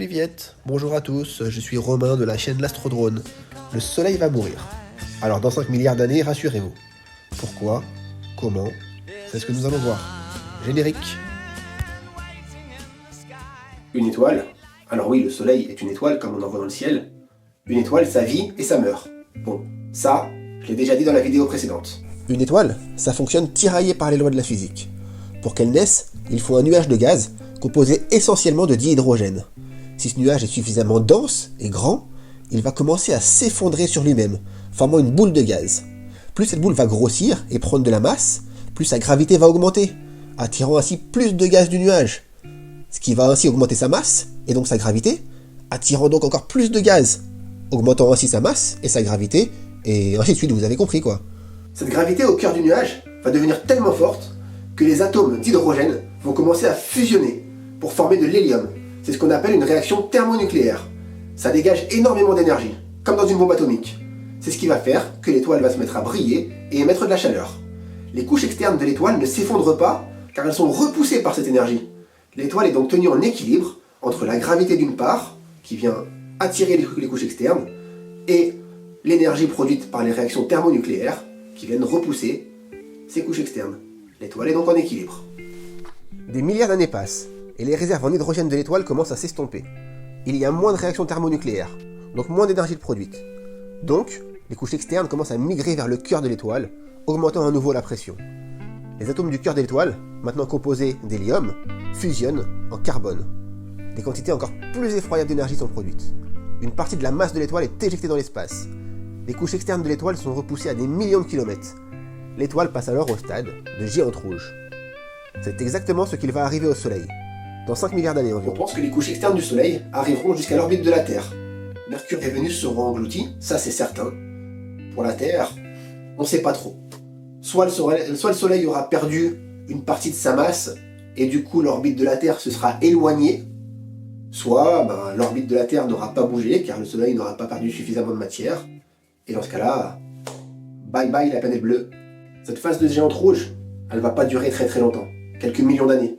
Viviette, bonjour à tous, je suis Romain de la chaîne L'Astrodrone. Le soleil va mourir. Alors dans 5 milliards d'années, rassurez-vous. Pourquoi? Comment? C'est ce que nous allons voir. Générique. Une étoile? Alors oui, le soleil est une étoile comme on en voit dans le ciel. Une étoile, ça vit et ça meurt. Bon, ça, je l'ai déjà dit dans la vidéo précédente. Une étoile, ça fonctionne tiraillé par les lois de la physique. Pour qu'elle naisse, il faut un nuage de gaz composé essentiellement de dihydrogène. Si ce nuage est suffisamment dense et grand, il va commencer à s'effondrer sur lui-même, formant une boule de gaz. Plus cette boule va grossir et prendre de la masse, plus sa gravité va augmenter, attirant ainsi plus de gaz du nuage. Ce qui va ainsi augmenter sa masse, et donc sa gravité, attirant donc encore plus de gaz, augmentant ainsi sa masse et sa gravité, et ainsi de suite, vous avez compris quoi. Cette gravité au cœur du nuage va devenir tellement forte que les atomes d'hydrogène vont commencer à fusionner pour former de l'hélium. C'est ce qu'on appelle une réaction thermonucléaire. Ça dégage énormément d'énergie, comme dans une bombe atomique. C'est ce qui va faire que l'étoile va se mettre à briller et émettre de la chaleur. Les couches externes de l'étoile ne s'effondrent pas car elles sont repoussées par cette énergie. L'étoile est donc tenue en équilibre entre la gravité d'une part, qui vient attirer les couches externes, et l'énergie produite par les réactions thermonucléaires, qui viennent repousser ces couches externes. L'étoile est donc en équilibre. Des milliards d'années passent, et les réserves en hydrogène de l'étoile commencent à s'estomper. Il y a moins de réactions thermonucléaires, donc moins d'énergie produite. Donc, les couches externes commencent à migrer vers le cœur de l'étoile, augmentant à nouveau la pression. Les atomes du cœur de l'étoile, maintenant composés d'hélium, fusionnent en carbone. Des quantités encore plus effroyables d'énergie sont produites. Une partie de la masse de l'étoile est éjectée dans l'espace. Les couches externes de l'étoile sont repoussées à des millions de kilomètres. L'étoile passe alors au stade de géante rouge. C'est exactement ce qu'il va arriver au Soleil, dans 5 milliards d'années environ. On pense que les couches externes du Soleil arriveront jusqu'à l'orbite de la Terre. Mercure et Vénus seront engloutis, ça c'est certain. Pour la Terre, on ne sait pas trop. Soit le Soleil aura perdu une partie de sa masse, et du coup l'orbite de la Terre se sera éloignée, soit l'orbite de la Terre n'aura pas bougé, car le Soleil n'aura pas perdu suffisamment de matière, et dans ce cas-là, bye bye la planète bleue. Cette phase de géante rouge, elle va pas durer très longtemps, quelques millions d'années.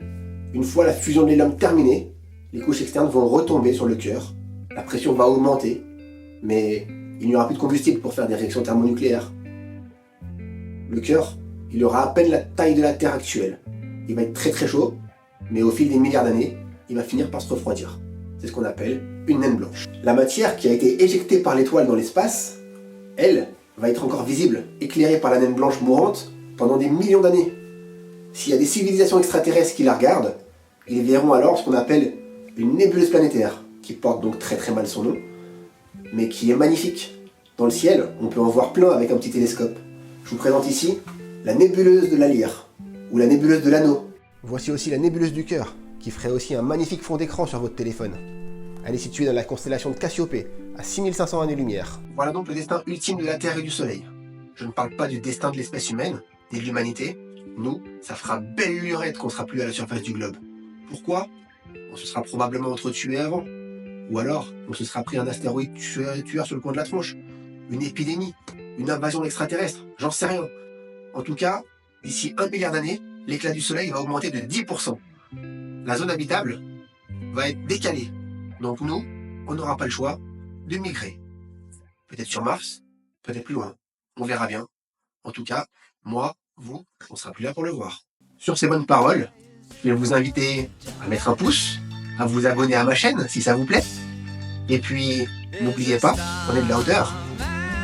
Une fois la fusion de l'hélium terminée, les couches externes vont retomber sur le cœur, la pression va augmenter, mais il n'y aura plus de combustible pour faire des réactions thermonucléaires. Le cœur, il aura à peine la taille de la Terre actuelle. Il va être très chaud, mais au fil des milliards d'années, il va finir par se refroidir. C'est ce qu'on appelle une naine blanche. La matière qui a été éjectée par l'étoile dans l'espace, elle, va être encore visible, éclairée par la naine blanche mourante pendant des millions d'années. S'il y a des civilisations extraterrestres qui la regardent, ils verront alors ce qu'on appelle une nébuleuse planétaire, qui porte donc très mal son nom, mais qui est magnifique. Dans le ciel, on peut en voir plein avec un petit télescope. Je vous présente ici la nébuleuse de la Lyre, ou la nébuleuse de l'Anneau. Voici aussi la nébuleuse du Cœur, qui ferait aussi un magnifique fond d'écran sur votre téléphone. Elle est située dans la constellation de Cassiopée, à 6500 années-lumière. Voilà donc le destin ultime de la Terre et du Soleil. Je ne parle pas du destin de l'espèce humaine, et de l'humanité. Nous, ça fera belle lurette qu'on sera plus à la surface du globe. Pourquoi? On se sera probablement entretué avant. Ou alors, on se sera pris un astéroïde tueur sur le coin de la tronche. Une épidémie, une invasion extraterrestre, j'en sais rien. En tout cas, d'ici 1 milliard d'années, l'éclat du Soleil va augmenter de 10%. La zone habitable va être décalée. Donc nous, on n'aura pas le choix de migrer. Peut-être sur Mars, peut-être plus loin. On verra bien. En tout cas, moi, vous, on sera plus là pour le voir. Sur ces bonnes paroles, je vais vous inviter à mettre un pouce, à vous abonner à ma chaîne si ça vous plaît. Et puis, n'oubliez pas, prenez de la hauteur,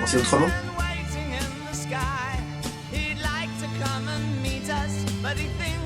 pensez autrement. Waiting in the sky, he'd like to come and meet us, but he thinks